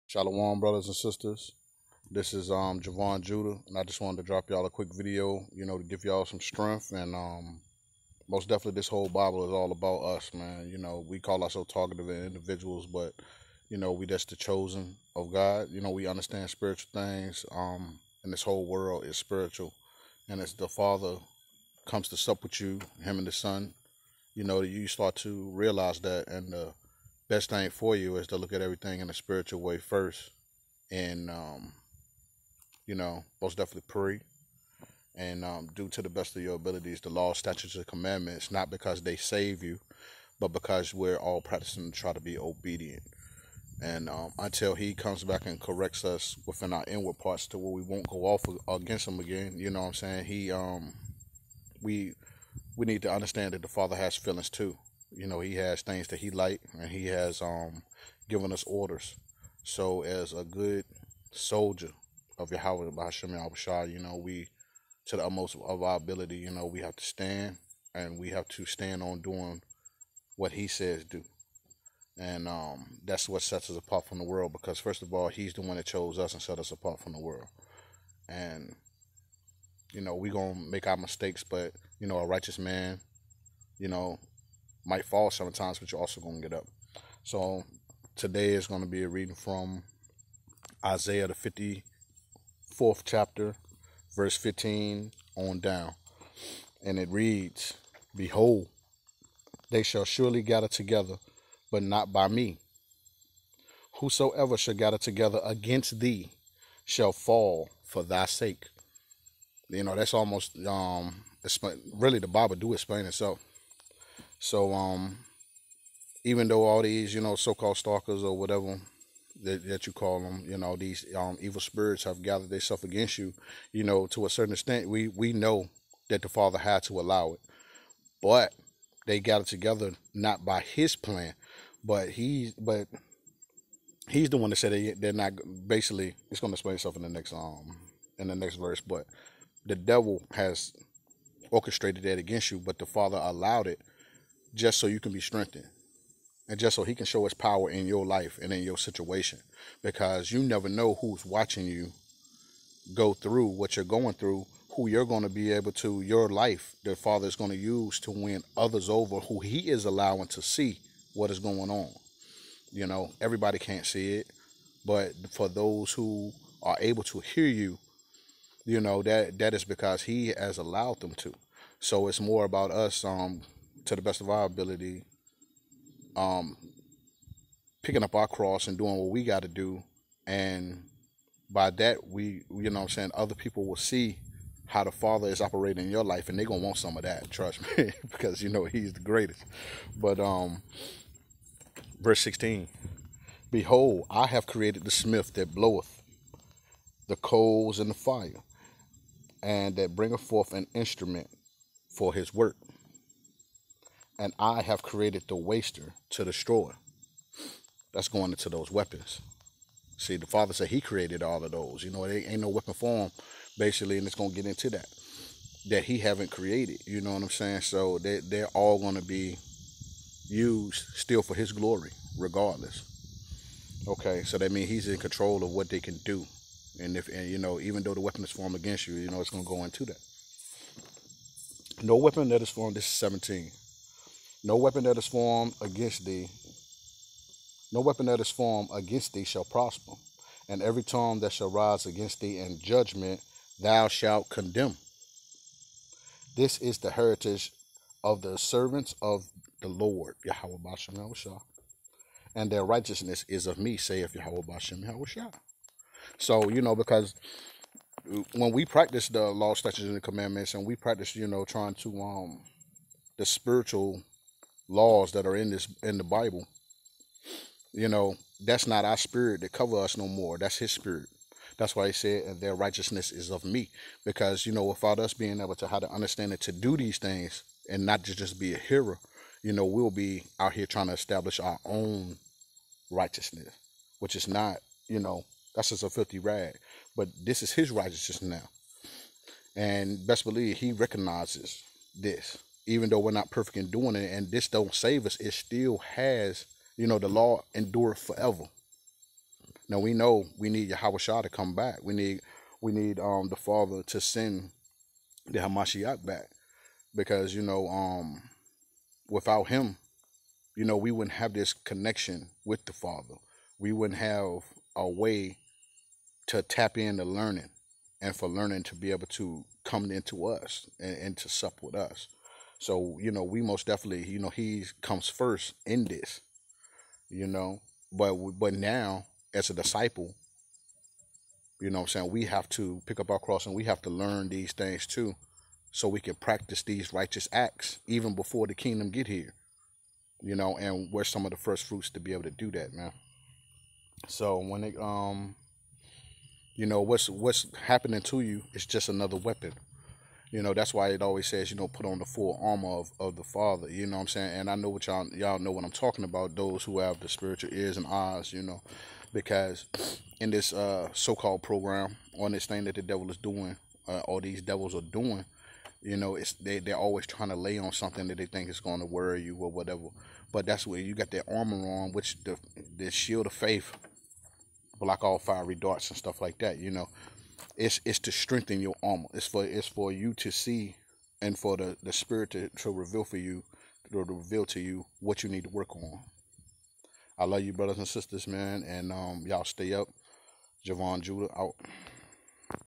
Shalom, brothers and sisters. This is Javon Judah, and I just wanted to drop y'all a quick video, to give y'all some strength. And most definitely, this whole Bible is all about us, man. We call ourselves targeted individuals, but we just the chosen of God. We understand spiritual things. And this whole world is spiritual, and as the Father comes to sup with you, Him and the Son, you start to realize that, and the best thing for you is to look at everything in a spiritual way first, and most definitely pray and do to the best of your abilities the law, statutes, and commandments, not because they save you, but because we're all practicing to try to be obedient. And until He comes back and corrects us within our inward parts to where we won't go off against Him again, you know what I'm saying? We we need to understand that the Father has feelings too. He has things that He like, and He has given us orders. So as a good soldier of Yahweh Bahasham Yahushua, we, to the utmost of our ability, we have to stand, and we have to stand on doing what He says do. And that's what sets us apart from the world, because first of all, He's the one that chose us and set us apart from the world. And we're going to make our mistakes, but a righteous man, might fall sometimes, but you're also going to get up. So today is going to be a reading from Isaiah, the 54th chapter, verse 15 on down. And it reads, "Behold, they shall surely gather together, but not by me. Whosoever shall gather together against thee shall fall for thy sake." That's almost really the Bible do explain itself. So even though all these so-called stalkers or whatever that you call them, these evil spirits have gathered themselves against you, to a certain extent, we know that the Father had to allow it, but they gathered together not by His plan, but he's the one that said they're not. Basically, it's going to explain itself in the next verse, but the devil has orchestrated that against you, but the Father allowed it just so you can be strengthened, and just so He can show His power in your life and in your situation, because you never know who's watching you go through what you're going through, who you're going to be able to, your life, the Father is going to use to win others over, who He is allowing to see what is going on. Everybody can't see it, but for those who are able to hear you, that is because He has allowed them to. So it's more about us, to the best of our ability, picking up our cross and doing what we got to do. And by that, we, other people will see how the Father is operating in your life, and they're going to want some of that, trust me, because He's the greatest. But verse 16, "Behold, I have created the smith that bloweth the coals in the fire, and that bringeth forth an instrument for his work. And I have created the waster to destroy." That's going into those weapons. See, the Father said He created all of those. There ain't no weapon form, basically, and it's going to get into that He haven't created. You know what I'm saying? So they're all going to be used still for His glory, regardless. Okay, so that means He's in control of what they can do. And even though the weapon is formed against you, it's going to go into that. "No weapon that is formed," this is 17. "No weapon that is formed against thee, no weapon that is formed against thee shall prosper, and every tongue that shall rise against thee in judgment thou shalt condemn. This is the heritage of the servants of the Lord, Yahweh Bashem Yahushua, and their righteousness is of me, saith Yahweh Bashem Yahushua." So, because when we practice the law, statutes, and the commandments, and we practice, trying to the spiritual laws that are in the Bible, that's not our spirit that cover us no more. That's His spirit. That's why He said, "And their righteousness is of me," because without us being able to have the understanding to do these things and not to just be a hearer, we'll be out here trying to establish our own righteousness, which is not, that's just a filthy rag. But this is His righteousness now. And best believe He recognizes this. Even though we're not perfect in doing it, and this don't save us, it still has, the law endureth forever. Now we know we need Yahweh Shah to come back. We need the Father to send the Hamashiach back, because without him, we wouldn't have this connection with the Father. We wouldn't have a way to tap into learning, and for learning to be able to come into us, and to sup with us. So, we most definitely, he comes first in this, you know. But now, as a disciple, what I'm saying, we have to pick up our cross, and we have to learn these things too, so we can practice these righteous acts even before the kingdom get here, and we're some of the first fruits to be able to do that, man. So when it what's happening to you is just another weapon. That's why it always says, put on the full armor of the Father. You know what I'm saying? And I know what y'all know what I'm talking about, those who have the spiritual ears and eyes, because in this so-called program, on this thing that the devil is doing, or these devils are doing, they're always trying to lay on something that they think is going to worry you or whatever. But that's where you got that armor on, which the shield of faith, block all fiery darts and stuff like that. It's to strengthen your armor. It's for you to see, and for the spirit to reveal for you, to reveal to you what you need to work on. I love you, brothers and sisters, man, and y'all stay up. Javon Judah out.